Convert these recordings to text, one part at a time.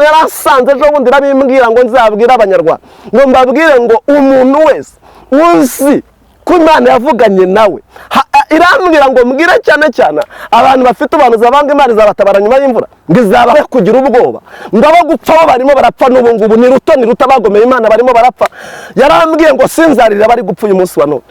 yarasanze ejo bundi rabimbwira ngo nzabwira abanyarwanda ngo mbabwire ngo umuntu wese uzi ko Imana yavuganye nawe irambwira ngo mbwire cyane cyane abantu bafite abantu zabanga Imana izabatabara nyuma y'imvura ngo izabahe kugira ubwoba ngo abo gupfa bo barimo barapfa n'ubu ngubu ni ruta bagomeye Imana barimo barapfa. Yarambwiye ngo sinzarira bari gupfa uyu munsi wa none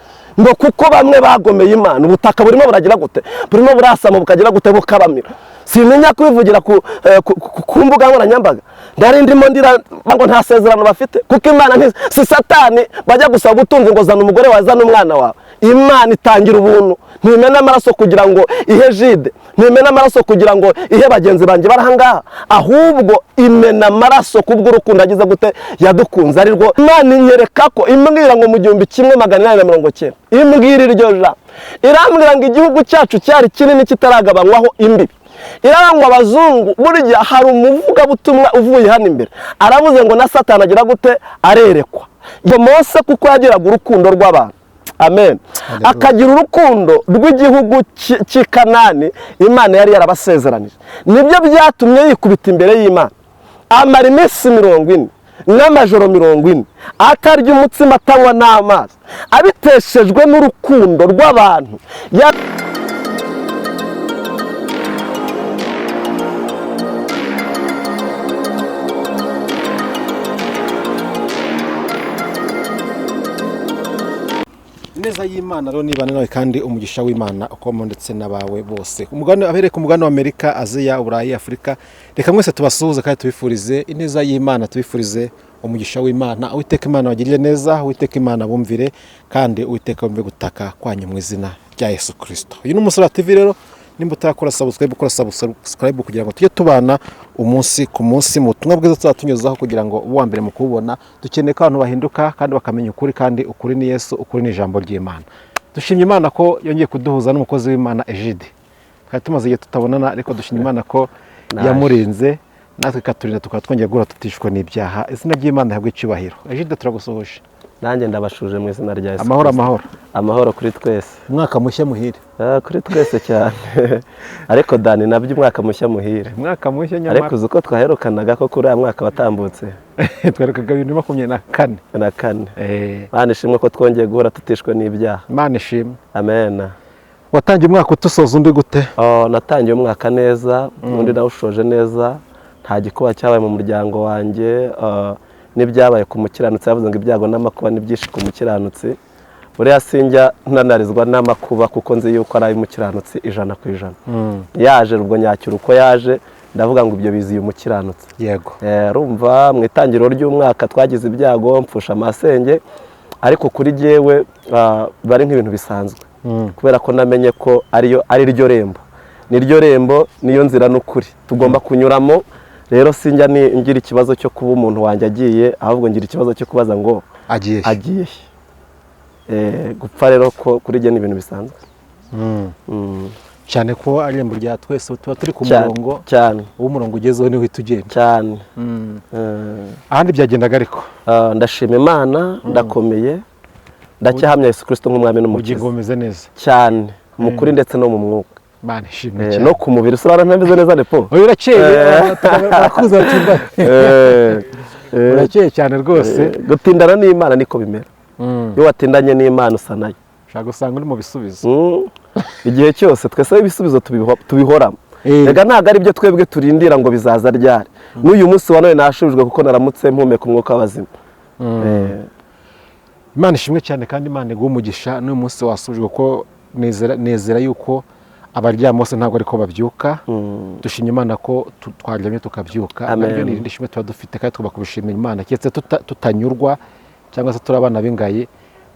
ngo kuko bamwe bagomeye Imana ubutaka burimo buragira gute burimo burasama bukagira gute bukabamira. Simenya kwivugira ku mbuga nkoranyambaga ndari ndimo ndira ngo nta sezerano bafite kuko Imana si Satani bajya gusaba ubutunzi ngo zana umugore wazana umwana wawe. Imana itangira ubuntu ntimena amaraso kugira ngo ihe Jide ntimena amaraso kugira ngo ihe bagenzi banjye barahangaha ahubwo imena amaraso kubw'urukundo agize gute yadukunze ari rwo Imana inyereka ko imbwira ngo mu 1890 imbwira iryo jambo irambwira ngo igihugu cyacu cyari kinini kitaragabanywaho imbibi. Irangwa abazungu burya hari umuvuga butumwa uvuye hano imbere aravuze ngo na Satani agira gute arerekwa ngo Mose kuko yagiraga urukundo rw'abantu amen akagira urukundo rw'igihugu cy'Ikanani Imana yari yarabasezeranije nibyo byatumye yikubita imbere y'Imana amara iminsi 40 n'amajoro 40 atarya umutsima atanywa n'amazi abiteshejwe n'urukundo rw'abantu. Neza y'Imana rero nibana nawe kandi umugisha w'Imana ukomo ndetse nabawe bose umugani abereka umugani wa Amerika, Aziya, Burayi, Afrika. Reka mwese tubasuhuze kandi tubifurize ineza y'Imana, tubifurize umugisha w'Imana. Uwiteka Imana wagirire neza, Uwiteka Imana bumvire kandi Uwiteka bumve gutaka kwanyu mu izina rya Yesu Kristo. Uyu ni Umusaraba TV rero nimba utakora subscribe kugira ngo tujye tubana umunsi ku munsi mu butumwa bwiza tuzatunyuzaho kugira ngo uwa mbere mu kubona dukeneye ko abantu bahinduka kandi bakamenya ukuri kandi ukuri ni Yesu, ukuri ni ijambo ry'Imana. Dushimye Imana ko yongeye kuduhuza n'umukozi w'Imana Egide. Kandi tumaze igihe tutabonana ariko dushimye Imana ko yamurinze natwe katurinda tukaba twongeye gura tutishwe n'ibyaha. Izina ry'Imana yabwe cyubahiro. Egide turagusohoje. Nanjye ndabashuje mu izina rya Yesu. Amahoro kuri twese. Umwaka mushya muhire. Kuri twese cyane. Ariko Dani nabyo umwaka mushya muhire. Umwaka mushya nyamara. Ariko uzuko twaherukanaga ko kuri mwaka watambutse. Twaherukaga 2024. Imana ishimwe ko twongeye guhura tutishwe n'ibyaha. Imana ishimwe. Amen. Watangiye umwaka utusoza undi gute? Natangiye umwaka neza, undi nawushoje neza. Nta gikuba cyabaye mu muryango wanjye. N'ibyabaye ku mukiranutsi yavuze ngo ibyago n'amakuba nibyishi ku mukiranutsi. Buriya sinjya ntanarizwa n'amakuba kuko nzi yuko ari umukiranutsi 100%. Yaje ubwo nyakira uko yaje ndavuga ngo ibyo biziye umukiranutsi. Yego. Rumva mu itangiriro ry'umwaka twagize ibyago mpfusha amasenge ariko kuri jewe bari nk'ibintu bisanzwe. Kubera ko namenye ko ari ryo rembo. Niryo rembo niyo nzira n'ukuri tugomba kunyuramo. Rero sinjya ngira ikibazo cyo kuba umuntu wanjye agiye ahubwo ngira ikibazo cyo kubaza ngo agiye. Gupfa rero ko kuri je ni ibintu bisanzwe. Cyane ko ari rembo rya twese tuba turi ku murongo cyane. Uwo murongo ugezeho ni witugenda cyane. Ahandi byagendaga ariko ndashima Imana ndakomeye ndacyahamya Yesu Kristo nk'umwami n'umukiza. Ugomeze neza cyane mu kuri ndetse no mu mwuka. Imana ishimwe cyane. No ku mubiri usura ntameze neza nepo. Urakeye barakuza tumba. Urakeye cyane rwose. Gutindana n'Imana niko bimera. Iyo watindanye n'Imana usanayo. Shaka usanga uri mu bisubizo. Igihe cyose twese ibisubizo tubihoramo. Ega ntago ari byo twebwe turindira ngo bizaza ryari. N'uyu munsi wa none nashujwe kuko naramutse mpumeka umwuka w'abazima. Imana ishimwe cyane kandi Imana iguha umugisha n'uyu munsi wasujwe ko nezera yuko abaryama bose ntabwo ariko babyuka. Dushimye Imana ko twaryamye tukabyuka. Nabyo nirindi shimwe tuba dufite kandi twaba kubishimira Imana cyetse tutanyurwa cyangwa se turabana bingaye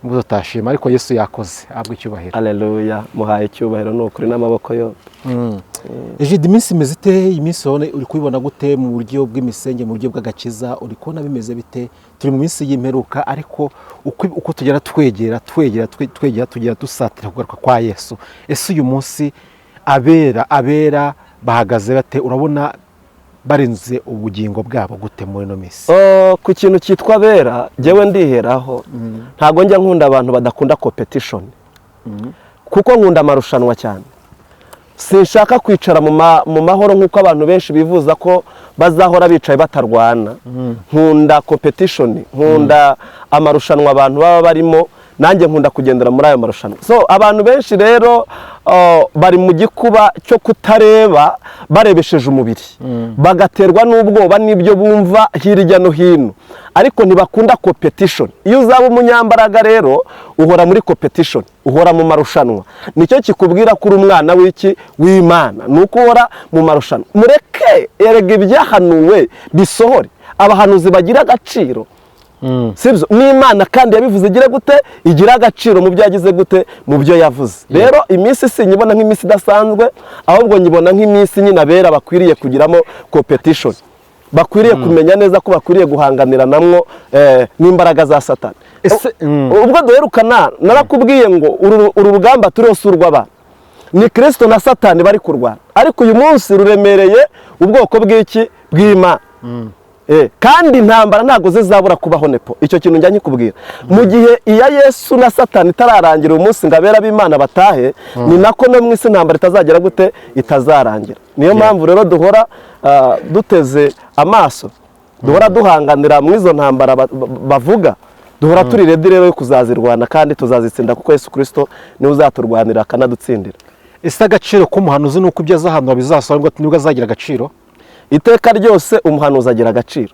ngo tutashima ariko Yesu yakoze abwo icyubahiro. Haleluya muhaye icyubahiro n'ukuri n'amaboko yo. Egide iminsi imeze ite? Iminsi uri kubibona gute mu buryo bw'imisenge mu buryo bw'agakiza? Uri kubona bimeze bite? Turi mu minsi y'imperuka ariko uko tugera twegera tugera dusatira kugaruka kwa Yesu. Ese uyu munsi abera bahagaze bate? Urabona barinze ubugingo bwabo gute muri no minsi? Ku kintu cyitwa abera jewe ndiheraho. Ntago njya nkunda abantu badakunda competition. Kuko nkunda amarushanwa cyane. sinshaka kwicara mu mahoro nk'uko abantu benshi bivuza ko bazahora bicaye batarwana. Nkunda competition, nkunda amarushanwa abantu baba barimo, nanjye nkunda kugendera muri ayo marushanwa. So abantu benshi rero bari mu gikuba cyo kutareba barebesheje umubiri, bagaterwa n'ubwoba n'ibyo bumva hirya no hino, ariko ntibakunda competition. Iyo uzaba umunyambaraga rero uhora muri competition, uhora mu marushanwa. Nicyo kikubwira ko uri umwana w'Imana, nuko uhora mu marushanwa. Mureke erega ibyahanuwe bisohore, abahanuzi bagira agaciro. Sibyo n'Imana kandi yabivuze igira gute, igira agaciro mu byo yagize gute, mu byo yavuze. Rero iminsi sinyibona nk'iminsi idasanzwe, ahubwo nyibona nk'iminsi nyine abera bakwiriye kugiramo competition, bakwiriye kumenya neza ko bakwiriye guhanganira namwo n'imbaraga za Satani. Ubwo duherukana narakubwiye ngo uru rugamba turiho si urw'abantu, ni Kristo na Satani bari kurwana, ariko uyu munsi ruremereye ubwoko bw'Imana. Kandi intambara ntago zizabura kubaho nepo, icyo kintu njya nkikubwira. Mu gihe iya Yesu na Satani itararangira uyu munsi ngo abera b'Imana batahe, ni nako no mu isi intambara itazagera gute, itazarangira. Niyo mpamvu rero duhora duteze amaso, duhora duhanganira mu izo ntambara bavuga, duhora turi ready rero yo kuzazirwana kandi tuzazitsinda, kuko Yesu Kristo niwe uzaturwanira akanadutsindira. Ese agaciro k'umuhanuzi nuko ibyo azahanura bizasobanurwa nibwo azagira agaciro? Iteka ryose umuhanuzi agira agaciro,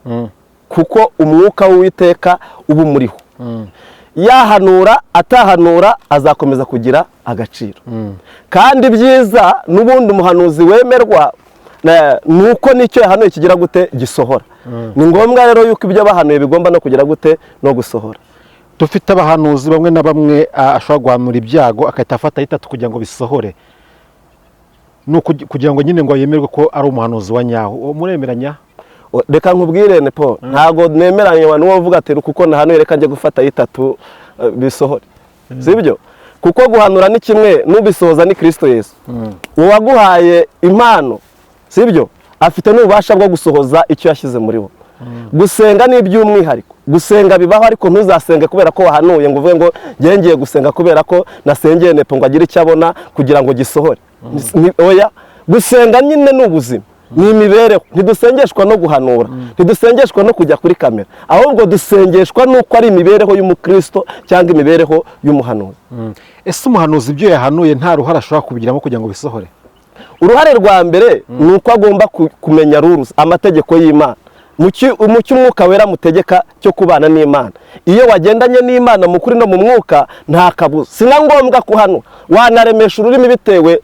kuko umwuka w'Uwiteka uba umuriho. Yahanura atahanura azakomeza kugira agaciro. Kandi byiza n'ubundi umuhanuzi wemerwa nuko nicyo yahanuye kigira gute, gisohora. Ni ngombwa rero yuko ibyo bahanuye bigomba no kugira gute, no gusohora. Dufite abahanuzi bamwe na bamwe ashobora guhanura ibyago akahita afata itatu kugira ngo bisohore, kugira ngo nyine ngo yemerwe ko ari umuhanuzi wa nyawo. Muremeranya? Reka nkubwire Nepo, ntago nemeranya abantu bavuga ati kuko nahanuye reka njye gufata itatu bisohore. Sibyo? Kuko guhanura ni kimwe, n'ubisohoza ni Kristo Yesu. Uwaguhaye impano, sibyo, afite n'ububasha bwo gusohoza icyo yashyize muri wo. Gusenga ni iby'umwihariko, gusenga bibaho, ariko ntuzasenge kubera ko wahanuye ngo uvuge ngo ngiye gusenga kubera ko nasengeye Nepo ngo agire icyo abona kugira ngo gisohore. Oya, gusenga nyine ni ubuzima, ni imibereho. Ntidusengeshwa no guhanura, ntidusengeshwa no kujya kuri kamera, ahubwo dusengeshwa nuko ari imibereho y'umukristo cyangwa imibereho y'umuhanuzi. Ese umuhanuzi ibyo yahanuye nta ruhare ashobora kubigiramo kugira ngo bisohore? Uruhare rwa mbere ni uko agomba kumenya rules, amategeko y'Imana, mu cy'umwuka wera mutegeka cyo kubana n'Imana. Iyo wagendanye n'Imana mu kuri no mu mwuka nta kabuza, sina ngombwa kuhanura, wanaremesha ururimi bitewe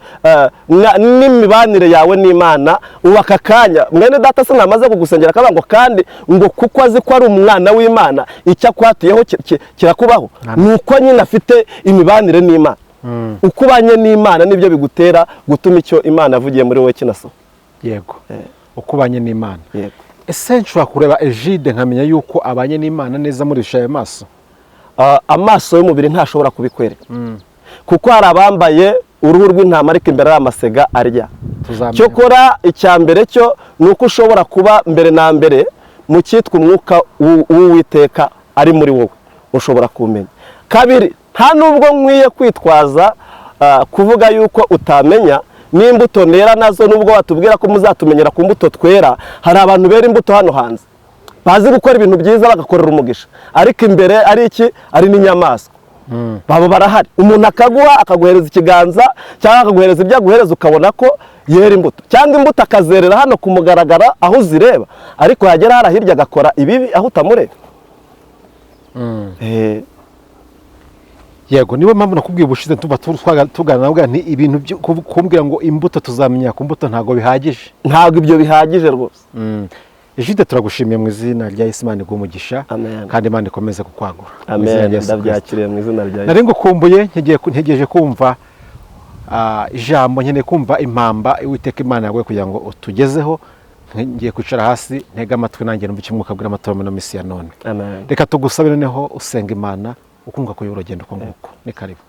n'imibanire yawe n'Imana. Ubaka kanya mwene data se namaze kugusengera akavuga ngo kandi ngo kuko azi ko ari umwana w'Imana icyo akwatiyeho kirakubaho, nuko nyine afite imibanire n'Imana. Uko ubanye n'Imana nibyo bigutera gutuma icyo Imana yavugiye muri wowe kinasohora. Yego, uko ubanye n'Imana. Yego. Ese nshobora kureba Egide nkamenya yuko abanye n'Imana neza muri bishaye amaso? Amaso y'umubiri ntashobora kubikwereka, kuko hari abambaye uruhu rw'intama ariko imbere y'amasega arya. Cyokora icya mbere cyo ni uko ushobora kuba mbere na mbere mu cyitwa umwuka w'Uwiteka ari muri wowe, ushobora kumenya. Kabiri, nta nubwo nkwiye kwitwaza kuvuga yuko utamenya n'imbuto nera nazo, nubwo watubwira ko muzatumenyera ku mbuto twera. Hari abantu bera imbuto hano hanze bazi gukora ibintu byiza bagakorera umugisha, ariko imbere ari iki, ari n'inyamaswa. Babo barahari, umuntu akaguha akaguhereza ikiganza cyangwa akaguhereza ibyo aguhereza ukabona ko yera imbuto, cyangwa imbuto akazerera hano kumugaragara aho uzireba, ariko yagera hara hirya agakora ibibi aho utamureba. Yego, nibo mpamvu nakubwiye ubushize tuba tugana navuga nti ibintu kumbwira ngo imbuto tuzamenya ku mbuto ntago bihagije. Ntago ibyo bihagije rwose. Egide turagushimiye mu izina rya Yesu, Imana iguhe kandi Imana ikomeze kukwagura. Amen. Ndabyakiriye mu izina rya Yesu. Nari ngukumbuye ntegereje kumva ijambo, nkeneye kumva impamba Uwiteka Imana yawe kugira ngo utugezeho. Ngiye kwicara hasi ntega amatwi nanjye numva icyo Mwuka abwira amatora mu misi ya none. Amen. Reka tugusabe noneho usenga Imana ukumva ko y'urugendo ko nguko. Ni karibu.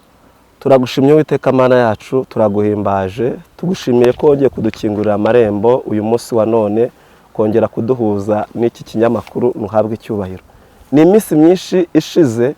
Turagushimye Uwiteka Mana yacu, turaguhimbaje, tugushimiye ko wongeye kudukingurira amarembo uyu munsi wa none, kongera kuduhuza n'iki kinyamakuru. Nuhabwe icyubahiro. Ni iminsi myinshi ishize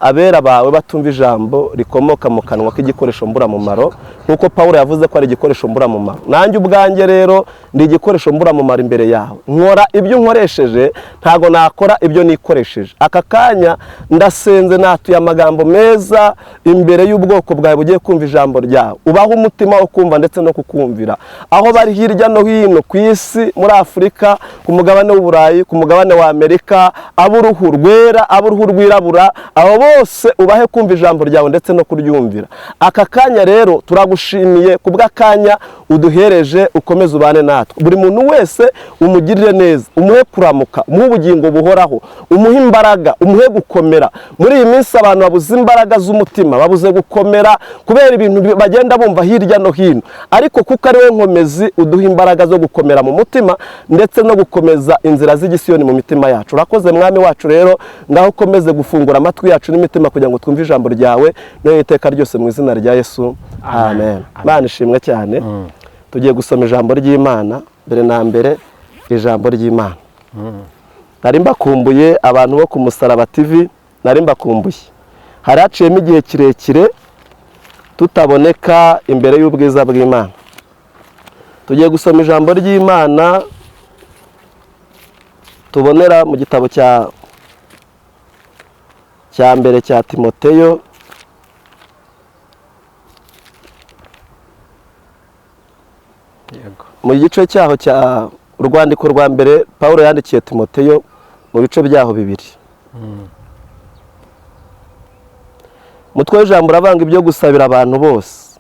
abera bawe batumva ijambo rikomoka mu kanwa k'igikoresho mburamumaro, nk'uko Pawulo yavuze ko ari igikoresho mburamumaro. Nanjye ubwanjye rero ndi igikoresho mburamumaro imbere yawe, nkora ibyo unkoresheje, ntago nakora ibyo nikoresheje. Aka kanya ndasenze, natuye amagambo meza imbere y'ubwoko bwawe bugiye kumva ijambo ryawe, ubaho umutima wo kumva ndetse no kukumvira, aho bari hirya no hino ku isi, muri Afurika, ku mugabane w'Uburayi, ku mugabane wa Amerika, ab'uruhu rwera, ab'uruhu rwirabura, abo bose ubahe kumva ijambo ryawe ndetse no kuryumvira. Aka kanya rero turagushimiye kubw'akanya uduhereje, ukomeze ubane natwe. Buri muntu wese umugirire neza, umuhe kuramuka, umuhe ubugingo buhoraho, umuhe imbaraga, umuhe gukomera. Muri iyi minsi abantu babuze imbaraga z'umutima, babuze gukomera kubera ibintu bagenda bumva hirya no hino, ariko kuko ari we nkomezi, uduha imbaraga zo gukomera mu mutima ndetse no gukomeza inzira z'igisiyoni mu mitima yacu. Urakoze mwami wacu rero, ngaho ukomeze gufungura amatwi yacu n'imitima kugira ngo twumve ijambo ryawe no iteka ryose mu izina rya Yesu, amen. Imana ishimwe cyane. Tugiye gusoma ijambo ry'Imana. Mbere na mbere ijambo ry'Imana, nari mbakumbuye abantu bo ku Musaraba TV, nari mbakumbuye. Hari haciyemo igihe kirekire tutaboneka imbere y'ubwiza bw'Imana. Tugiye gusoma ijambo ry'Imana tubonera mu gitabo cya mbere cya Timoteyo, mu gice cyaho cya urwandiko rwa mbere Pawulo yandikiye Timoteyo, mu bice byaho bibiri. Mutwe w'ijambo uravanga ibyo gusabira abantu bose.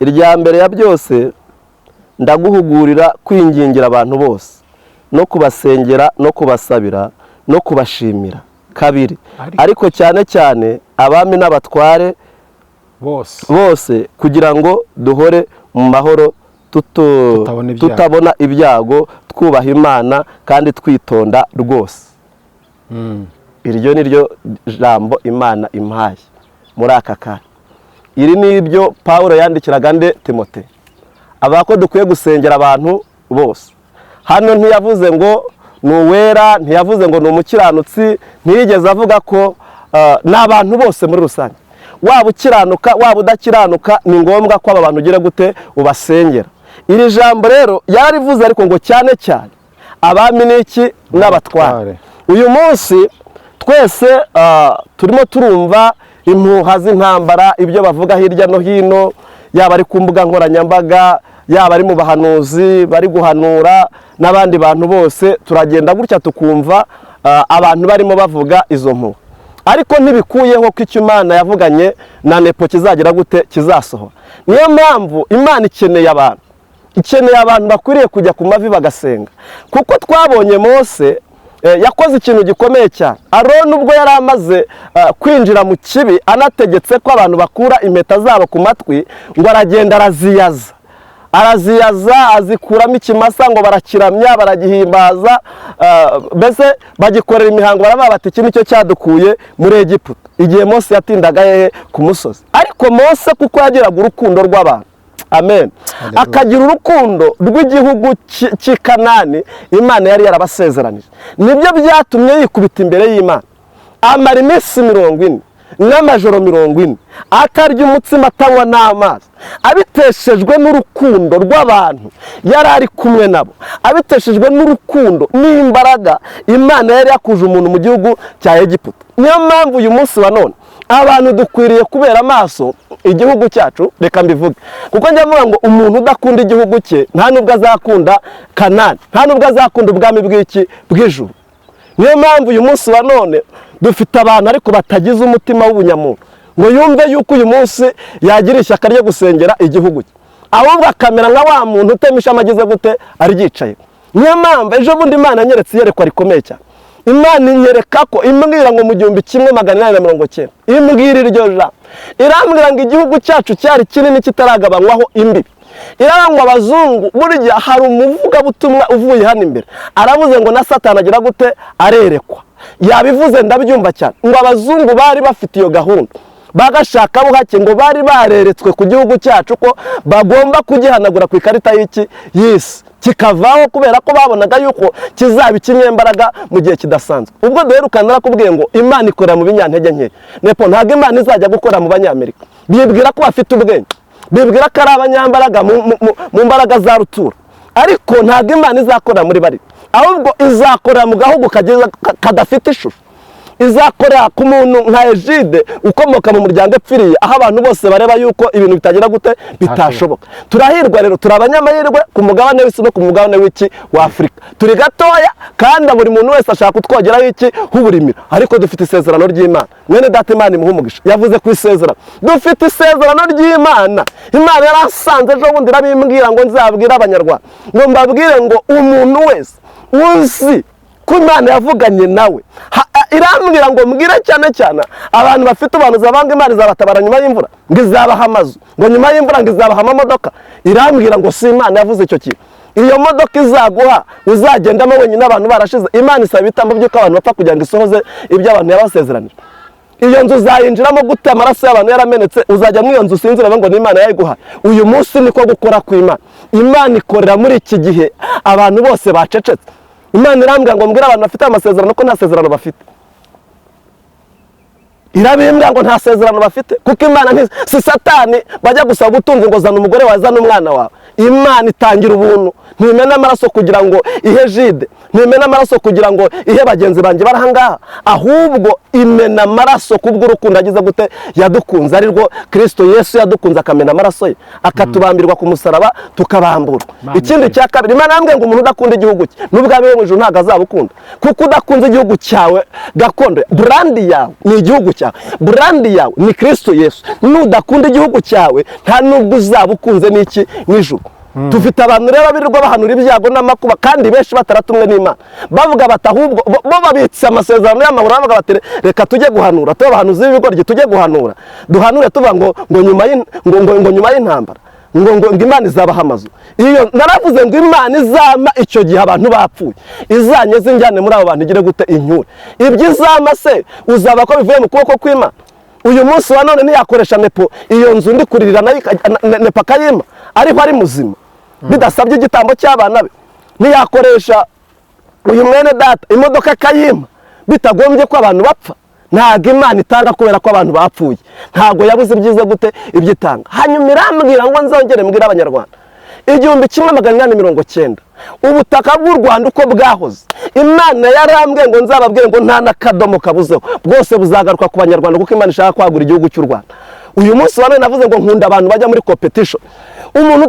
Irya mbere ya byose, ndaguhugurira kwingingira abantu bose no kubasengera no kubasabira no kubashimira. Kabiri, ariko cyane cyane abami n'abatware bose, kugira ngo duhore mu mahoro, tutabona ibyago, twubaha Imana kandi twitonda rwose. Iryo ni ryo jambo Imana impaye muri aka kanya. Iri ni ibyo Pawulo yandikiraga nde Timote, avuga ko dukwiye gusengera abantu bose. Hano ntiyavuze ngo ni uwera, ntiyavuze ngo ni umukiranutsi, ntiyigeze avuga ko ni abantu bose muri rusange. Waba ukiranuka, waba udakiranuka, ni ngombwa ko aba bantu ugira gute ubasengera. Iri jambo rero yarivuze ariko ngo cyane cyane abami n'iki n'abatware. Uyu munsi twese turimo turumva impuha z'intambara, ibyo bavuga hirya no hino, yaba ari ku mbuga nkoranyambaga, yaba ari mu bahanuzi bari guhanura, n'abandi bantu bose turagenda gutya tukumva abantu barimo bavuga izo mpuha. Ariko ntibikuyeho ko icyo Imana yavuganye na Nepo kizagira gute kizasohora. Niyo mpamvu Imana ikeneye abantu bakwiriye kujya ku mavi bagasenga, kuko twabonye Mose yakoze ikintu gikomeye cyane. Aroni ubwo yari amaze kwinjira mu kibi, anategetse ko abantu bakura impeta zabo ku matwi, ngo aragenda araziyaza, azikuramo ikimasa, ngo barakiramya, baragihimbaza, mbese bagikorera imihango, baravuga bati iki nicyo cyadukuye muri Egiputa, igihe Mose yatindaga hehe ku musozi. Ariko Mose kuko yagiraga urukundo rw'abantu, amen, akagira urukundo rw'igihugu cy'i Kanani Imana yari yarabasezeranije, nibyo byatumye yikubita imbere y'Imana, amara iminsi 40 n'amajoro 40 atarya umutsima, atanywa n'amazi, abiteshejwe n'urukundo rw'abantu yari ari kumwe nabo, abiteshejwe n'urukundo n'imbaraga Imana yari yakuje umuntu mu gihugu cya Egiputa. Niyo mpamvu uyu munsi wa none abantu dukwiriye kubera amaso igihugu cyacu. Reka mbivuge, kuko njya mvuga ngo umuntu udakunda igihugu cye nta nubwo azakunda Kanani, nta nubwo azakunda ubwami bw'ijuru. Niyo mpamvu uyu munsi wa none dufite abantu ariko batagize umutima w'ubunyamuntu, ngo yumve yuko uyu munsi yagira ishyaka ryo gusengera igihugu cye, ahubwo akamera nka wa muntu utemisha amagize gute aryicaye. Niyo mpamvu ejo bundi Imana nyeretse iyerekwa rikomeye cyane. Imana inyereka ko imbwira ngo mu 1890 imbwira iryo jambo, irambwira ngo igihugu cyacu cyari kinini kitaragabanywaho imbibi. Irangwa abazungu, burya hari umuvugabutumwa uvuye hano imbere aravuze ngo na Satani agira gute arerekwa. Yabivuze ndabyumva cyane, ngo abazungu bari bafite iyo gahunda, bagashaka buhake ngo bari bareretswe ku gihugu cyacu ko bagomba kugihanagura ku ikarita y'isi kikavaho kubera ko babonaga yuko kizaba ikinyembaraga mu gihe kidasanzwe. Ubwo duherukana narakubwiye ngo Imana ikorera mu binyantege nke. Nepo ntabwo Imana izajya gukora mu banyamerika. Bibwira ko bafite ubwenge, bibwira ko ari abanyambaraga mu mbaraga za rutura, ariko ntabwo Imana izakora muri bari, ahubwo izakorera mu gahugu kadafite ishusho. Izakorera ku muntu nka Egide ukomoka mu muryango epfiriye, aho abantu bose bareba yuko ibintu bitagira gute bitashoboka. Turahirwa rero, turi abanyamahirwe ku mugabane w'isi no ku mugabane w'iki wa Afurika. Turi gatoya kandi buri muntu wese ashaka kutwogeraho iki h'uburimiro, ariko dufite isezerano ry'Imana. Mwene data Imana imuha umugisha, yavuze ku isezerano. Dufite isezerano ry'Imana. Imana yarasanze ejo bundi irabimbwira ngo nzabwire abanyarwanda, ngo mbabwire ngo umuntu wese uzi ko Imana yavuganye nawe, irambwira ngo mbwire cyane cyane abantu bafite ubuhanuzi banga Imana izabatabara nyuma y'imvura, ngo izabaha amazu, ngo nyuma y'imvura ngo izabaha amamodoka. Irambwira ngo si Imana yavuze icyo kintu. Iyo modoka izaguha uzagendamo wenyine abantu barashize. Imana isaba ibitambo by'uko abantu bapfa kugira ngo isohoze ibyo abantu yabasezeranije. Iyo nzu uzayinjiramo gute amaraso y'abantu yaramenetse? Uzajya muri iyo nzu usinzira ngo ni Imana yayiguha. Uyu munsi niko gukora kw'Imana. Imana ikorera muri iki gihe abantu bose bacecetse. Imana irambwira ngo mbwire abantu bafite amasezerano ko nta sezerano bafite. Irabimbwira ngo nta sezerano bafite, kuko Imana si Satani bajya gusaba ubutunzi ngo zana umugore wawe, zana umwana wawe. Imana itangira ubuntu, ntimena amaraso kugira ngo ihe Egide, ntimena amaraso kugira ngo ihe bagenzi banjye bari ahangaha, ahubwo imena amaraso kubw'urukundo agize gute yadukunze, ari rwo Kristo Yesu yadukunze akamena amaraso ye, akatubambirwa ku musaraba tukabambura. Ikindi cya kabiri, Imana yambwiye ngo umuntu udakunda igihugu cye n'ubwami bwo mu ijuru ntabwo azabukunda, kuko udakunze igihugu cyawe gakondo, brandi yawe ni igihugu cyawe, brandi yawe ni Kristo Yesu. Nudakunda igihugu cyawe nta nubwo uzabukunze n'iki n'ijuru. Dufite abantu rero birirwa bahanura ibyago n'amakuba kandi benshi bataratumwe n'Imana, bavuga bati ahubwo bo babitse amasezerano y'amahoro, bavuga bati reka tujye guhanura, tuba abahanuzi b'ibigoryi tujye guhanura, duhanure tuvuga ngo nyuma y'intambara ngo Imana izabaha amazu. Iyo naravuze ngo Imana izama icyo gihe abantu bapfuye, izanye zinjyane muri abo bantu igire gute inyure. Ibyo izama se uzaba ko bivuye mu kuboko kw'Imana? Uyu munsi wa none ntiyakoresha Nepo iyo nzu ndi kuririra nayo Nepo akayima ariho ari muzima bidasabye igitambo cy'abana be? Ntiyakoresha uyu mwene data imodoka akayima bitagombye ko abantu bapfa? Ntabwo Imana itanga kubera ko abantu bapfuye, ntabwo yabuze ibyiza gute ibyitanga. Hanyuma irambwira ngo nzongere mbwire abanyarwanda 1890 ubutaka bw'u Rwanda uko bwahoze, Imana yarambwiye ngo nzababwire ngo nta nakadomo kabuzeho, bwose buzagaruka ku banyarwanda, kuko Imana ishaka kwagura igihugu cy'u Rwanda. Uyu munsi wa none navuze ngo nkunda abantu bajya muri competition. Umuntu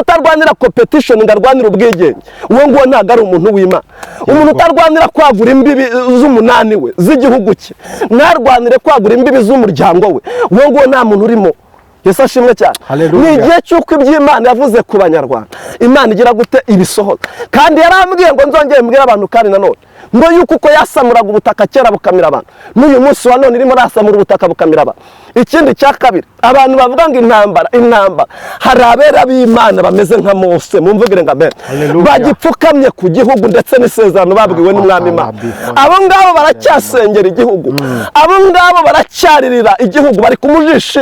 utarwanira competition ngo arwanire ubwigenge, uwo nguwo ntabwo ari umuntu w'Imana. Umuntu utarwanira kwagura imbibi z'umunani we z'igihugu cye, ntarwanire kwagura imbibi z'umuryango we, uwo nguwo nta muntu urimo. Yesu ashimwe cyane. Ni igihe cy'uko iby'Imana yavuze ku banyarwanda Imana igira gute ibisohoza. Kandi yarambwiye ngo nzongere mbwire abantu kandi nanone ngo yuko uko yasamuraga ubutaka kera bukamira abantu, n'uyu munsi wa none irimo rasamura ubutaka bukamira abantu. Ikindi cya kabiri, abantu bavuga ngo intambara, hari abera b'Imana bameze nka Mose, mumvugire ngo amen, bagipfukamye ku gihugu ndetse n'isezerano babwiwe n'Umwami Imana. Abo ngabo baracyasengera igihugu, abo ngabo baracyaririra igihugu, bari ku mujishi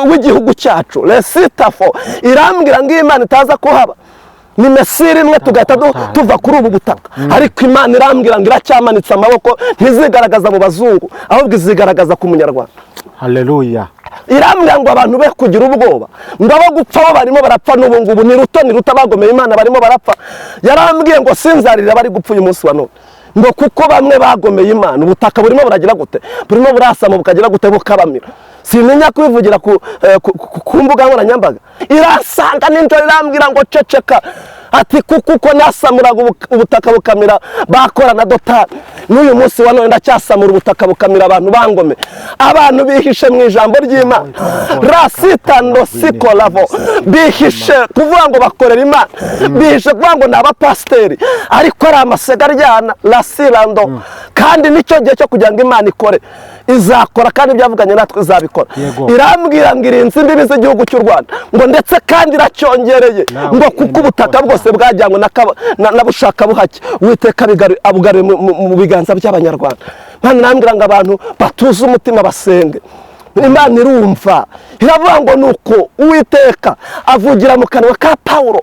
w'igihugu cyacu. Resitafo irambwira ngo Imana itaza kuhaba ni Mesiri imwe tugahita tuva kuri ubu butaka, ariko Imana irambwira ngo iracyamanitse amaboko, ntizigaragaza mu bazungu ahubwo izigaragaza ku munyarwanda. Haleluya. Irambwira ngo abantu be kugira ubwoba, ngo abo gupfa bo barimo barapfa n'ubu ngubu, ni ruto bagomeye Imana barimo barapfa. Yarambwiye ngo sinzarira bari gupfa uyu munsi wa none, ngo kuko bamwe bagomeye Imana, ubutaka burimo buragira gute, burimo burasama bukagira gute bukabamira. Simenya kubivugira ku mbuga nkoranyambaga. Irasanga n'injoro irambwira ngo ceceka, ati kuko nasamuraga ubutaka bukamira bakorana dotari, n'uyu munsi wa none ndacyasamura ubutaka bukamira abantu bangome, abantu bihishe mu ijambo ry'Imana. Rasitando sikolavo bihishe kuvuga ngo bakorera Imana, bihishe kuvuga ngo ni abapasiteri, ariko ari amasegaryana rasirando. Kandi nicyo gihe cyo kugira ngo Imana ikore, izakora kandi ibyavuganye natwe izabikora. Irambwira ngo irinze imbibi z'igihugu cy'u Rwanda, ngo ndetse kandi iracyongereye, ngo kuko ubutaka bwose bwajyanywe na bushaka buhake, Uwiteka abugaruye mu biganza by'abanyarwanda. Imana irambwira ngo abantu batuze umutima basenge. Imana irumva, iravuga ngo nuko Uwiteka avugira mu kanwa ka Pawulo,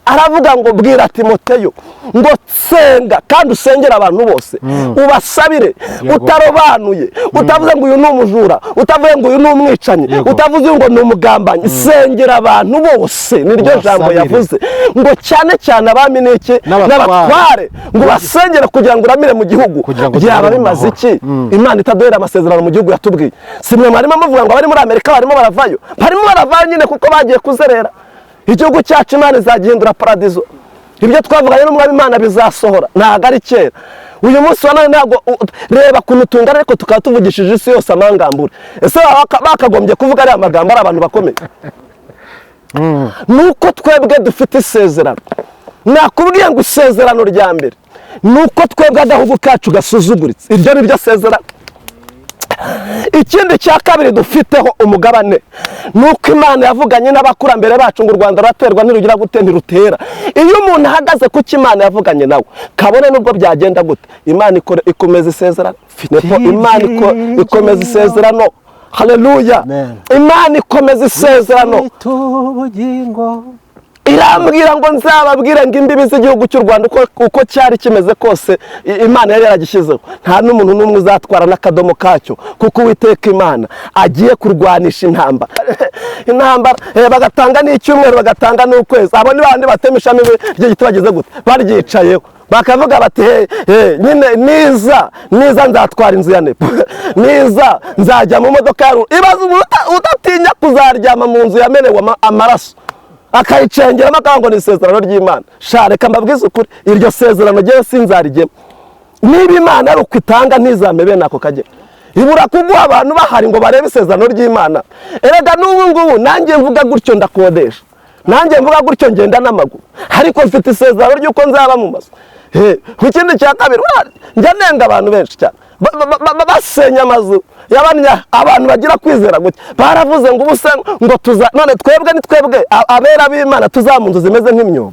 aravuga ngo bwira Timoteyo ngo senga kandi usengera abantu bose, ubasabire utarobanuye, utavuze ngo uyu ni umujura, utavuze ngo uyu ni umwicanyi, utavuze ngo ni umugambanyi, sengera abantu bose. Niryo jambo yavuze ngo cyane cyane abami n'iki n'abatware, ngo basengere kugira ngo uramire mu gihugu. Byaba bimaze iki Imana itaduhera amasezerano mu gihugu yatubwiye? Simwe mwarimo muvuga ngo bari muri Amerika barimo baravayo nyine kuko bagiye kuzerera. Igihugu cyacu Imana izagihindura paradizo. Ibyo twavuganye n'umwami Imana bizasohora, ntago ari kera. Uyu munsi wa none ntago reba kuntu tungana, ariko tukaba tuvugishije isi yose amangambure. Ese bakagombye kuvuga ari amagambo ari abantu bakomeye? Nuko twebwe dufite isezerano. Nakubwiye ngo isezerano rya mbere nuko twebwe agahugu kacu gasuzuguritse. Iryo ni ryo sezerano. Ikindi cya kabiri dufiteho umugabane nuko Imana yavuganye n'abakurambere bacu ngo u Rwanda ruraterwa ntirugira gute ntirutera. Iyo umuntu ahagaze ku cyo Imana yavuganye nawe, kabone nubwo byagenda gute, Imana ikomeza isezerano. Imana ikomeza isezerano. Haleluya. Imana ikomeza isezerano. Irambwira ngo nzababwire ngo imbibi z'igihugu cy'u Rwanda uko cyari kimeze kose Imana yari yaragishyizeho, nta n'umuntu n'umwe uzatwara n'akadomo kacyo, kuko Uwiteka Imana agiye kurwanisha intambara. Bagatanga n'icyumweru, bagatanga n'ukwezi. Abo ni bandi batemeshamo ry'igiti bageze gute, baryicayeho bakavuga bati nyine niza nzatwara inzu ya NEPA, niza nzajya mu modoka ya ibaze udatinya kuzaryama mu nzu yamenewe amaraso akayicengeramo akavuga ngo ni isezerano ry'Imana. Reka mbabwize ukuri, iryo sezerano ryewe sinzarigemo. Niba Imana ari uko itanga ntizame bene ako kagera. Ibura kuguha abantu bahari ngo barebe isezerano ry'Imana. Erega n'ubu ngubu nanjye mvuga gutyo ndakodesha, nanjye mvuga gutyo ngenda n'amaguru, ariko mfite isezerano ry'uko nzaba mu mazu. Ikindi cya kabiri, njya nenga abantu benshi cyane basenya amazu yabanya abantu bagira kwizera gutya. Baravuze ngo ubuse ngo none twebwe ni twebwe abera b'Imana tuzamunzu zimeze nk'imyobo.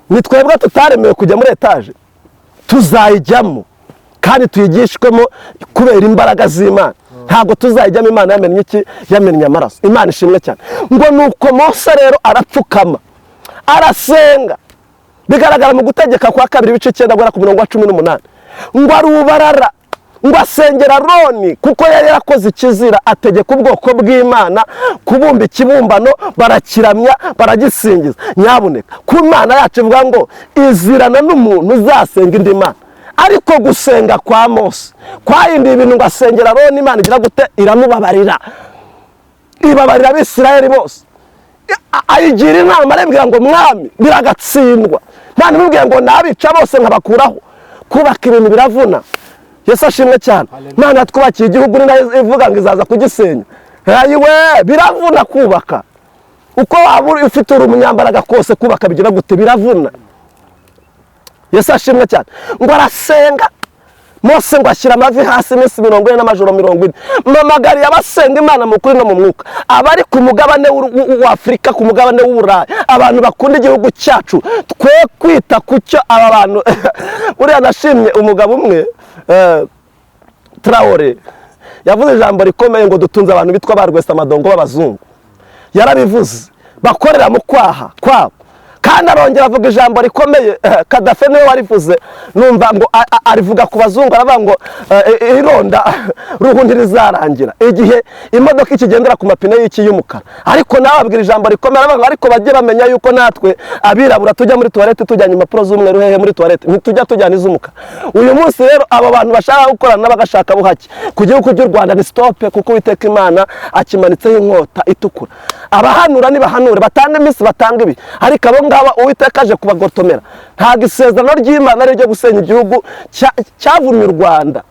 Ni twebwe tutaremewe kujya muri etaje, tuzayijyamo kandi tuyigishwemo kubera imbaraga z'Imana. Ntabwo tuzayijyamo Imana yamennye iki? Yamennye amaraso. Imana ishimwe cyane. Ngo nuko Mose rero arapfukama arasenga, bigaragara mu Gutegeka kwa 2:9-18, ngo arubarara, ngo asengera Aroni kuko yari yarakoze ikizira, ategeka ubwoko bw'Imana kubumba ikibumbano, barakiramya baragisingiza. Nyabuneka ku Imana yacu ivuga ngo izirana n'umuntu uzasenga indi mana, ariko gusenga kwa Mose kwahinduye ibintu, ngo asengera Aroni, Imana igira gute? Iramubabarira, ibabarira Abisirayeli bose. Ayigira inama arabwira ngo mwami biragatsindwa, Imana imubwira ngo nabica bose nkabakuraho. Kubaka ibintu biravuna. Yesu ashimwe cyane. Imana yatwubakiye igihugu ni nayo ivuga ngo izaza kugisenya. Ayiwe biravuna kubaka. Uko waba ufite umunyambaraga kose kubaka bigira gute? Biravuna. Yesu ashimwe cyane. Ngo arasenga, Mose ngo ashyira amavi hasi iminsi 40 n'amajoro 40. Mamagariye abasenga Imana mu kuri no mu mwuka, abari ku mugabane w'Afrika, ku mugabane w'Uburayi, abantu bakunda igihugu cyacu, twe kwita kucyo aba bantu. Uriya nashimye umugabo umwe Traore yavuze ijambo rikomeye ngo dutunze abantu bitwa ba Rwesamadongo b'abazungu. Yarabivuze bakorera mu kwaha kwabo, kandi arongera avuga ijambo rikomeye. Kadafe niwe warivuze, numva ngo arivuga ku bazungu, aravuga ngo ironda ruhu ntirizarangira igihe imodoka ikigendera ku mapine y'umukara. Ariko nawe abwira ijambo rikomeye, aravuga ngo ariko bajye bamenya yuko natwe abirabura tujya muri toilette tujyanye impapuro z'umweru, hehe muri toilette ntitujya tujyana iz'umukara. Uyu munsi rero abo bantu bashaka gukorana n'abagashaka buhake ku gihugu cy'u Rwanda ni stop, kuko Uwiteka Imana akimanitseho inkota itukura. Abahanura nibahanure, batanga iminsi batanga ibi, ariko abo ngaba Uwiteka aje kubagotomera. Ntabwo isezerano ry'Imana ari ryo gusenya igihugu cyavumye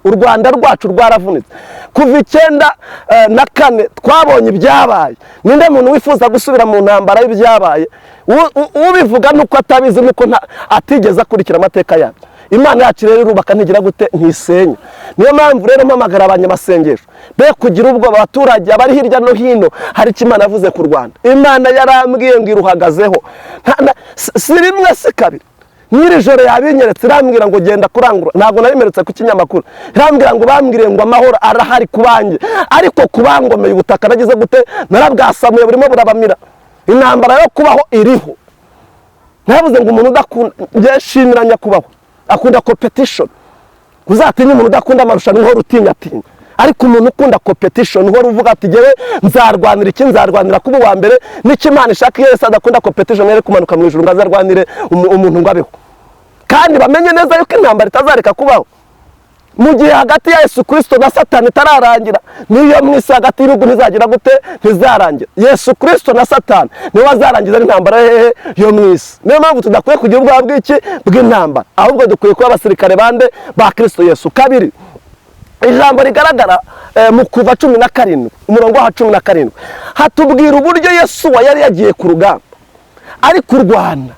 u Rwanda rwacu rwaravunitse. Kuva 1994 twabonye ibyabaye. Ninde muntu wifuza gusubira mu ntambara y'ibyabaye? Ubivuga nuko atabizi, nuko atigeze akurikira amateka yacu. Imana yacu rero irubaka ntigira gute? Ntisenya. Niyo mpamvu rero mpamagara abanyamasengesho be kugira ubwo abaturage abari hirya no hino. Hari icyo Imana yavuze ku Rwanda. Imana yarambwiye ngo iruhagazeho, si rimwe si kabiri. nyiri joro yabinyeretse irambwira ngo genda kurangura, ntabwo nabimeretse ku kinyamakuru, irambwira ngo bambwire ngo amahoro arahari kubanjye, ariko kubangomeye ubutaka nagize gute narabwasamuye burimo burabamira. Intambara yo kubaho iriho. Navuze ngo umuntu udakunda, ngiye shimira nyakubaho akunda competition. Uzatinya umuntu udakunda amarushanwa uhora utinya, ariko umuntu ukunda competition uhora uvuga ati jewe nzarwanira iki, nzarwanira kuba uwa mbere. N'iki Imana ishaka Yesu adakunda competition, yere kumanuka mu ijuru ngo azarwanire umuntu ngo abeho. Kandi bamenye neza yuko intambara itazareka kubaho mu gihe hagati ya Yesu Kristo na Satani itararangira. Niyo mwisi hagati y'ibihugu ntizagira gute, ntizarangira. Yesu Kristo na Satani niwe azarangiza intambara yo mwisi. Niyo mpamvu tudakwiye kugira ubwoba bw'iki, bw'intambara, ahubwo dukwiye kuba abasirikare bande ba Kristo Yesu. Kabiri, ijambo rigaragara mu Kuva 17 umurongo wa 17 hatubwira uburyo Yesuwa yari yagiye ku rugamba ari kurwana.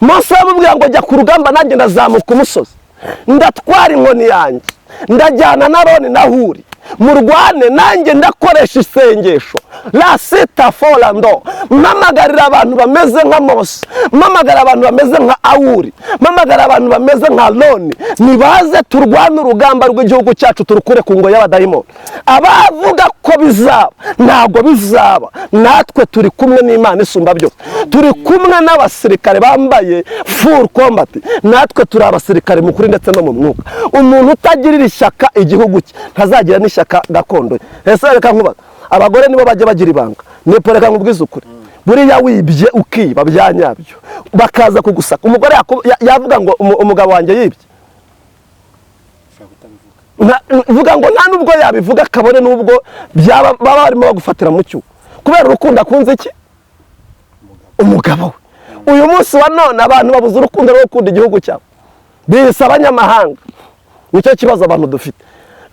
Mose yamubwira ngo jya ku rugamba, nanjye ndazamuka umusozi, ndatwara inkoni yanjye, ndajyana na Aroni na Huri, murwane nanjye ndakoresha isengesho la sita folando, mpamagarira abantu bameze nka Mose, mpamagarira abantu bameze nka Awuri, mpamagarira abantu bameze nka Aroni, nibaze turwane urugamba rw'igihugu cyacu turukure ku ngoyi y'abadayimoni. Abavuga ko bizaba ntabwo bizaba, natwe turi kumwe n'Imana isumba byose, turi kumwe n'abasirikare bambaye full combat, natwe turi abasirikare mu kuri ndetse no mu mwuka. Umuntu utagirira ishyaka igihugu cye ntazagira n'ishyaka gakondo. Ese reka nkubaza, abagore nibo bajya bagira ibanga, nipo reka nkubwize ukuri, buriya wibye ukiba byanyabyo bakaza kugusaka, umugore yavuga ngo umugabo wanjye yibye, vuga ngo nta nubwo yabivuga kabone nubwo baba barimo bagufatira mu cyuho, kubera urukundo akunze iki, umugabo we. Uyu munsi wa none abantu babuze urukundo rwo gukunda igihugu cyabo, bise abanyamahanga. Nicyo kibazo abantu dufite.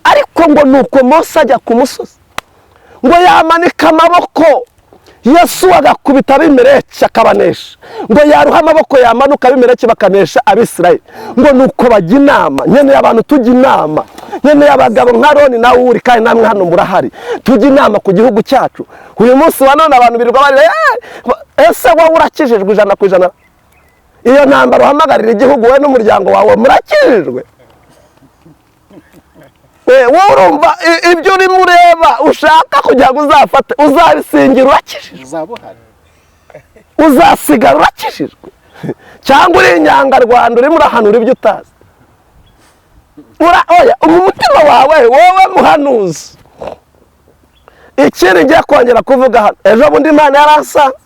Ariko ngo nuko Mose ajya ku musozi, ngo yamanika amaboko, Yesu agakubita Abimeleki akabanesha, ngo yaruha amaboko yamanuka Abimeleki bakanesha Abisirayeli. Ngo nuko bajya inama, nyene abantu tujya inama, nyene abagabo nka Aroni na Huri, kandi namwe hano murahari, tujya inama ku gihugu cyacu. Uyu munsi wa none abantu birirwa bari ese wowe urakijijwe 100%? Iyo ntambara uhamagarira igihugu we n'umuryango wawe murakijijwe? Wowe urumva ibyo uri mureba ushaka kugira ngo uzafate, uzabisingira urakijijwe, uzasigara urakijijwe, cyangwa uri inyangarwanda urimo urahanura ibyo utazi? Oya, umutima wawe wowe muhanuzi. Ikindi ngiye kongera kuvuga hano, ejo bundi Imana yaransanze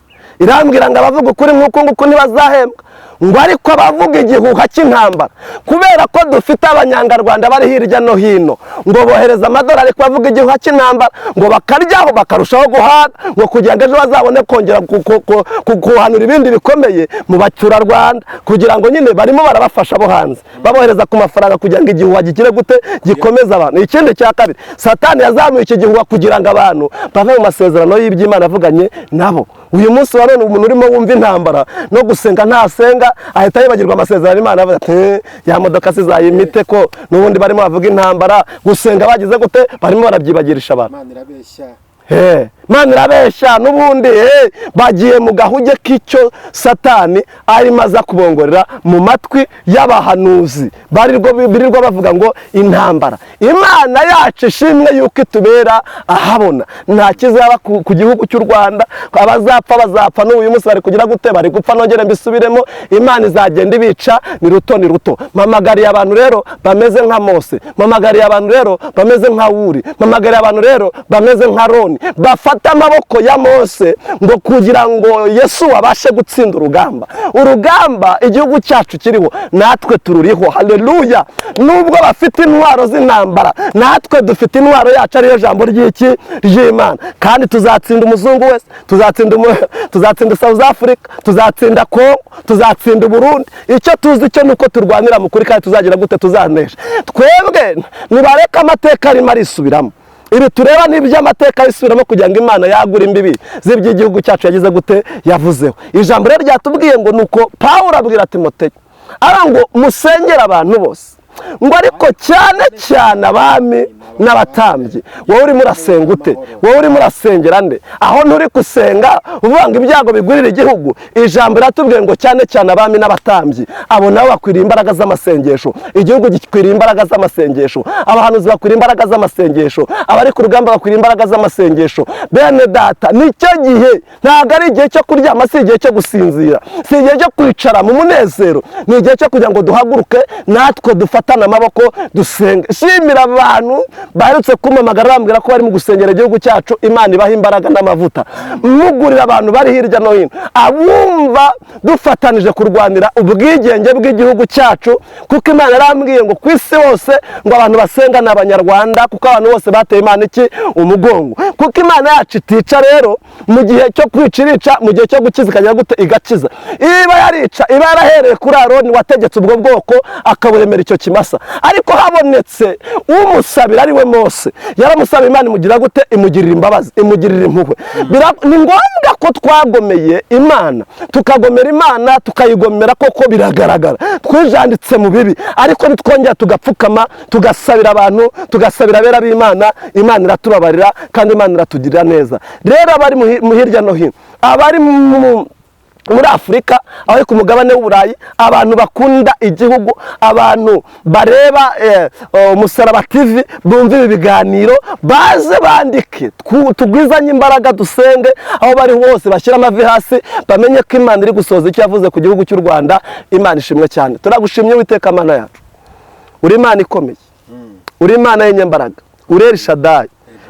irambwira ngo abavuga ukuri nk'uko nguko ntibazahembwa, ngo ariko abavuga igihuha cy'intambara, kubera ko dufite abanyangarwanda bari hirya no hino, ngo bohereza amadolari kubavuga igihuha cy'intambara, ngo bakaryaho bakarushaho guhaga, ngo kugira ngo ejo bazabone kongera kuhanura ibindi bikomeye mu baturarwanda, kugira ngo nyine barimo barabafasha bo hanze, babohereza ku mafaranga kugira ngo igihuha gikire gute, gikomeza abantu. Ikindi cya kabiri, Satani yazamuye iki gihuha kugira ngo abantu bave mu masezerano y'iby'Imana avuganye nabo. Uyu munsi wa none umuntu urimo wumva intambara no gusenga ntasenga, ahita yibagirwa amasezerano Imana avuga ati ya modoka sizayimite ko n'ubundi barimo bavuga intambara, gusenga bagize gute, barimo barabyibagirisha abantu. Imana irabeshya n'ubundi bagiye mu gahuge k'icyo Satani arimo aza kubongorera mu matwi y'abahanuzi birirwa bavuga ngo intambara. Imana yacu ishimwe yuko itubera ahabona, nta kizaba ku gihugu cy'u Rwanda, abazapfa bazapfa, n'uyu munsi bari kugira gute, bari gupfa, nongere mbisubiremo, Imana izagenda ibica ni ruto ni ruto. Mamagariye abantu rero bameze nka Mose, mamagariye abantu rero bameze nka Huri, mamagariye abantu rero bameze nka Aroni, bafata amaboko ya Mose ngo kugira ngo Yesu abashe gutsinda urugamba igihugu cyacu kiriho, natwe tururiho. Haleluya! Nubwo bafite intwaro z'intambara, natwe dufite intwaro yacu, ariyo jambo ry'Imana, kandi tuzatsinda umuzungu wese, tuzatsinda South Africa, tuzatsinda Congo, tuzatsinda Burundi. Icyo tuzi cyo nuko turwanira mu kuri, kandi tuzagira gute, tuzanesha. Twebwe nibareka amateka arimo arisubiramo, ibi tureba n'iby'amateka yisubiramo kugira ngo Imana yagura imbibi z'iby'igihugu cyacu yagize gute, yavuzeho. Ijambo rero ryatubwiye ngo nuko Pawulo abwira Timoteyo ngo musengere abantu bose, ngo ariko cyane cyane abami n'abatambyi. Wowe urimo urasenga ute? Wowe urimo urasengera nde? Aho nturi gusenga uvuga ngo ibyago bigurira igihugu, ijambo riratubwiye ngo cyane cyane abami n'abatambyi, abo nabo bakwiriye imbaraga z'amasengesho, igihugu gikwiriye imbaraga z'amasengesho, abahanuzi bakwiriye imbaraga z'amasengesho, abari ku rugamba bakwiriye imbaraga z'amasengesho. Bene data, nicyo gihe, ntabwo ari igihe cyo kuryama, si igihe cyo gusinzira, si igihe cyo kwicara mu munezero, ni igihe cyo kugira ngo duhaguruke natwe dufatane amaboko dusenge. Shimira abantu baherutse kumpamagara bambwira ko bari mu gusengera igihugu cyacu, Imana ibaha imbaraga n'amavuta. Mugurira abantu bari hirya no hino, abumva dufatanije kurwanira ubwigenge bw'igihugu cyacu, kuko Imana yarambwiye ngo ku isi hose ngo abantu basenga ni Abanyarwanda, kuko abantu bose bateye Imana iki umugongo. Kuko Imana yacu itica rero, mu gihe cyo kwica irica, mu gihe cyo gukiza ikagira gute igakiza. Iba yarica, iba yarahereye kuri Aroni wategetse ubwo bwoko akaburemera icyo kimasa, ariko habonetse umusabira ari we Mose, yaramusaba Imana imugira gute? Imugirira imbabazi, imugirira impuhwe. Ni ngombwa ko twagomeye Imana, tukagomera Imana, tukayigomera koko biragaragara twijanditse mu bibi, ariko nitwongera tugapfukama tugasabira abantu, tugasabira abera b'Imana, Imana iratubabarira kandi Imana iratugirira neza. Rero abari mu hirya no hino, abari muri Afurika, aho ku mugabane w'Uburayi, abantu bakunda igihugu, abantu bareba Umusaraba TV, bumva ibi biganiro, baze bandike, tugwizanye imbaraga dusenge, aho bari hose bashyira amavi hasi, bamenye ko Imana iri gusohoza icyo yavuze ku gihugu cy'u Rwanda. Imana ishimwe cyane. Turagushimye Uwiteka Mana yacu, uri Imana ikomeye, uri Imana y'inyembaraga, uri El Shaddai,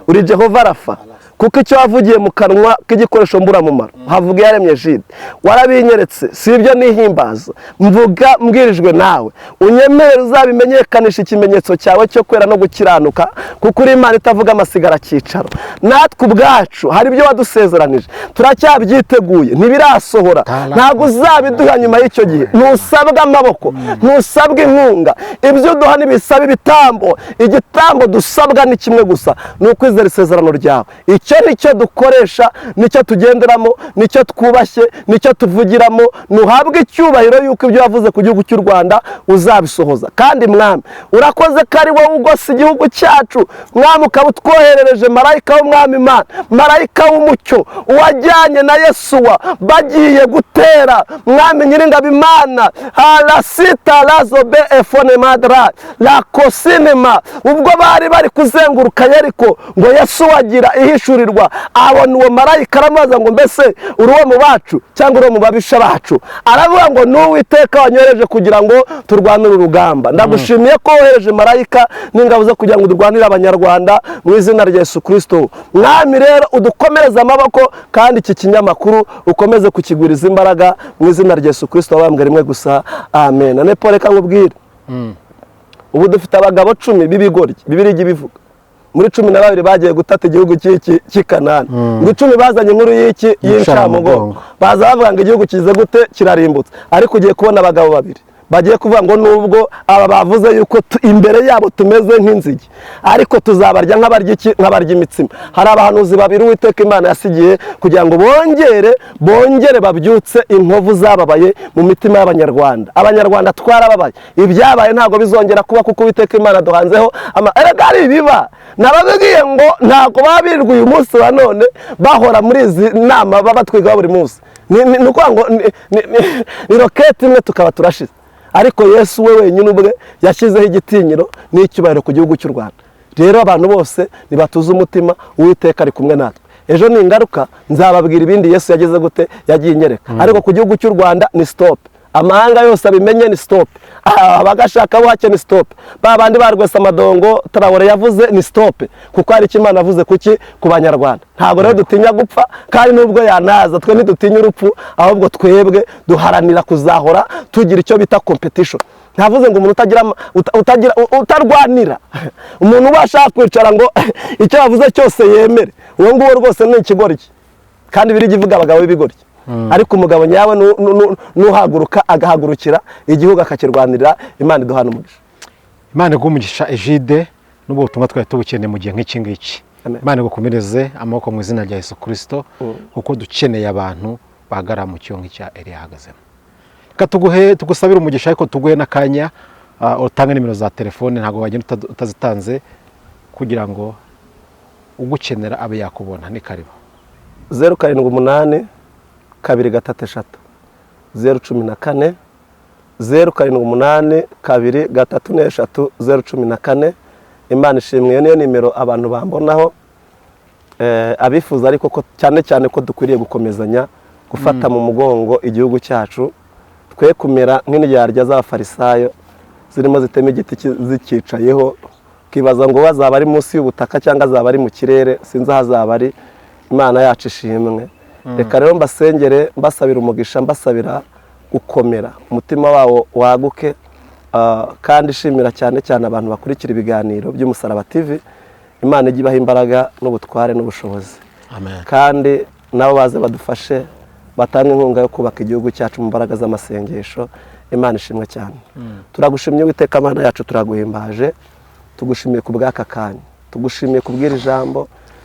uri Jehova Rafa, kuko icyo wavugiye mu kanwa k'igikoresho mburamumaro havuga yaremye Jide, warabinyeretse, si ibyo nihimbaza, mvuga mbwirijwe nawe, unyemere uzabimenyekanisha ikimenyetso cyawe cyo kwera no gukiranuka, kuko uri Imana itavuga amasigara cyicaro. Natwe ubwacu hari ibyo wadusezeranije, turacyabyiteguye, ntibirasohora, ntabwo uzabiduha nyuma y'icyo gihe. Ntusabwa amaboko, ntusabwa inkunga, ibyo uduha ntibisaba ibitambo. Igitambo dusabwa ni kimwe gusa, ni ukwizera isezerano ryawe. Icyo nicyo dukoresha, nicyo tugenderamo, nicyo twubashye, nicyo tuvugiramo. Nuhabwe icyubahiro yuko ibyo wavuze ku gihugu cy'u Rwanda uzabisohoza. Kandi Mwami, urakoze ko ari wowe ugose igihugu cyacu. Mwami, ukaba utwoherereje marayika w'Umwami Imana, marayika w'umucyo, uwajyanye na Yesuwa bagiye gutera. Mwami Nyiringabo Imana, la sita lazobe efone madra la kosinema, ubwo bari kuzenguruka Yeriko, ngo Yesuwa agira ihishurirwa, abona uwo marayika aramubaza ngo mbese uri uwo mu bacu cyangwa uri uwo mu babisha bacu? Aravuga ngo ni Uwiteka wanyohereje kugira ngo turwanire urugamba. Ndagushimiye ko wohereje marayika n'ingabo zo kugira ngo turwanire Abanyarwanda mu izina rya Yesu Kristo. Mwami rero udukomereze amaboko, kandi iki kinyamakuru ukomeze kukigwiriza imbaraga mu izina rya Yesu Kristo wabambwe rimwe gusa, amen. None Paul reka nkubwire, ubu dufite abagabo 10 b'ibigoryi, Bibiliya bivuga muri 12 bagiye gutata igihugu cy'i Kanani. Ngo 10 bazanye inkuru y'iki y'incamugongo, baza bavuga ngo igihugu kize gute kirarimbutse. Ariko ugiye kubona abagabo 2 bagiye kuvuga ngo nubwo aba bavuze yuko imbere yabo tumeze nk'inzige, ariko tuzabarya nk'abarya imitsima. Hari abahanuzi 2 Uwiteka Imana yasigiye kugira ngo bongere babyutse inkovu zababaye mu mitima y'Abanyarwanda. Abanyarwanda twarababaye, ibyabaye ntabwo bizongera kuba, kuko Uwiteka Imana duhanzeho erega ari biba. Nababwiye ngo ntabwo babirwa uyu munsi wa none bahora muri izi nama babatwiga buri munsi. Ni ukuvuga ngo ni roketi imwe tukaba turashize. Ariko Yesu we wenyine ubwe yashyizeho igitinyiro n'icyubahiro ku gihugu cy'u Rwanda. Rero abantu bose nibatuze umutima, Uwiteka ari kumwe natwe. Ejo ni ingaruka nzababwira ibindi Yesu yageze gute, yagiye inyereka. Ariko ku gihugu cy'u Rwanda ni stop. Amahanga yose abimenye ni stop. Abagashaka buhake ni stop. Babandi barwesa amadongo Traore yavuze ni stop, kuko hari Imana avuze kuki ku Banyarwanda. Ntabwo rero dutinya gupfa, kandi nubwo yanaza twe ntidutinya urupfu, ahubwo twebwe duharanira kuzahora tugira icyo bita competition. Ntavuze ngo umuntu utarwanira, umuntu ubasha kwicara ngo icyo yavuze cyose yemere, uwo nguwo rwose ni ikigoryi, kandi Bibiliya ivuga abagabo b'ibigoryi. Ariko umugabo nyawe nuhaguruka agahagurukira igihugu akakirwanirira. Imana iduhana umugisha. Imana igumugisha Ejide n'ubwo butumwa twari tubukeneye mu gihe nk'iki ngiki. Imana igukomereze amaboko mu izina rya Yesu Kristo, kuko dukeneye abantu bagara mu cyongo cya Eliya ahagazemo. Tugusabira umugisha, ariko tuguhe n'akanya utange nimero za telefone ntabwo wagenda utazitanze kugira ngo ugukenera abe yakubona. Ni karibu. 078 233 014 078 233 014. Imana ishimwe, niyo nimero abantu bambonaho. Abifuza ariko ko cyane ko dukwiriye gukomezanya gufata mu mugongo igihugu cyacu, twe kumera nk'indyarya z'abafarisayo zirimo zitema igiti zikicayeho, kibaza ngo bazaba ari munsi y'ubutaka cyangwa azaba ari mu kirere, sinzi hazaba ari. Imana yacu ishimwe. Reka rero mbasengere, mbasabira umugisha, mbasabira gukomera, umutima wawo waguke, kandi ishimira cyane abantu bakurikira ibiganiro by'Umusaraba TV. Imana ijye ibaha imbaraga n'ubutware n'ubushobozi. Amen. Kandi nabo baze badufashe batanga inkunga yo kubaka igihugu cyacu mu mbaraga z'amasengesho. Imana ishimwe cyane. Turagushimye Uwiteka Mana yacu, turaguhimbaje, tugushimiye ku bw'aka kanya, tugushimiye kubwira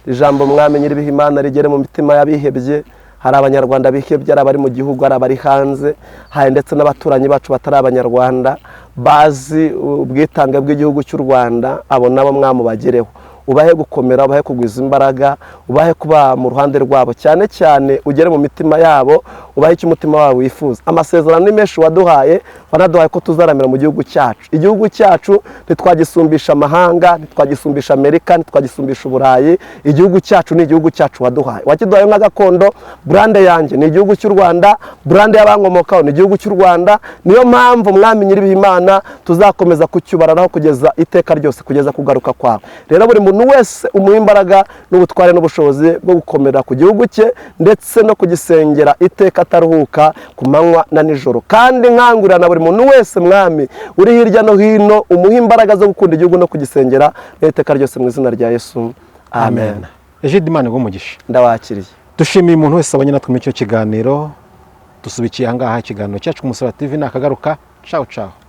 ijambo Mwami nyiribihe Imana rigere mu mitima y'abihebye. Hari abanyarwanda bihebye, ari abari mu gihugu, ari abari hanze, hari ndetse n'abaturanyi bacu batari abanyarwanda bazi ubwitange bw'igihugu cy'u Rwanda. Abo nabo Mwami bagereho, ubahe gukomera, ubahe kugwiza imbaraga, ubahe kuba mu ruhande rwabo, cyane ugere mu mitima yabo, ubahe icyo umutima wabo wifuza. Amasezerano ni menshi waduhaye, wanaduhaye ko tuzaramira mu gihugu cyacu. Igihugu cyacu ntitwagisumbisha amahanga, ntitwagisumbisha Amerika, ntitwagisumbisha Uburayi. Igihugu cyacu ni igihugu cyacu waduhaye, wakiduhaye nka gakondo. Brande yanjye ni igihugu cy'u Rwanda, brande y'abankomokaho ni igihugu cy'u Rwanda. Niyo mpamvu Mwami nyiribihe Imana tuzakomeza kucyubararaho kugeza iteka ryose, kugeza kugaruka kwawe. Rero buri muntu wese umuha imbaraga n'ubutware n'ubushobozi bwo gukomera ku gihugu cye, ndetse no kugisengera iteka ataruhuka ku manywa na nijoro. Kandi nkangurira na buri muntu wese Mwami uri hirya no hino, umuha imbaraga zo gukunda igihugu no kugisengera iteka ryose mu izina rya Yesu. Amen. Ejide Imana igumugisha. Ndawakiriye. Dushimiye umuntu wese abanye natwe muri icyo kiganiro. Dusubikiye aha ngaha ikiganiro cyacu ku Musaraba TV nakagaruka. Ciao ciao.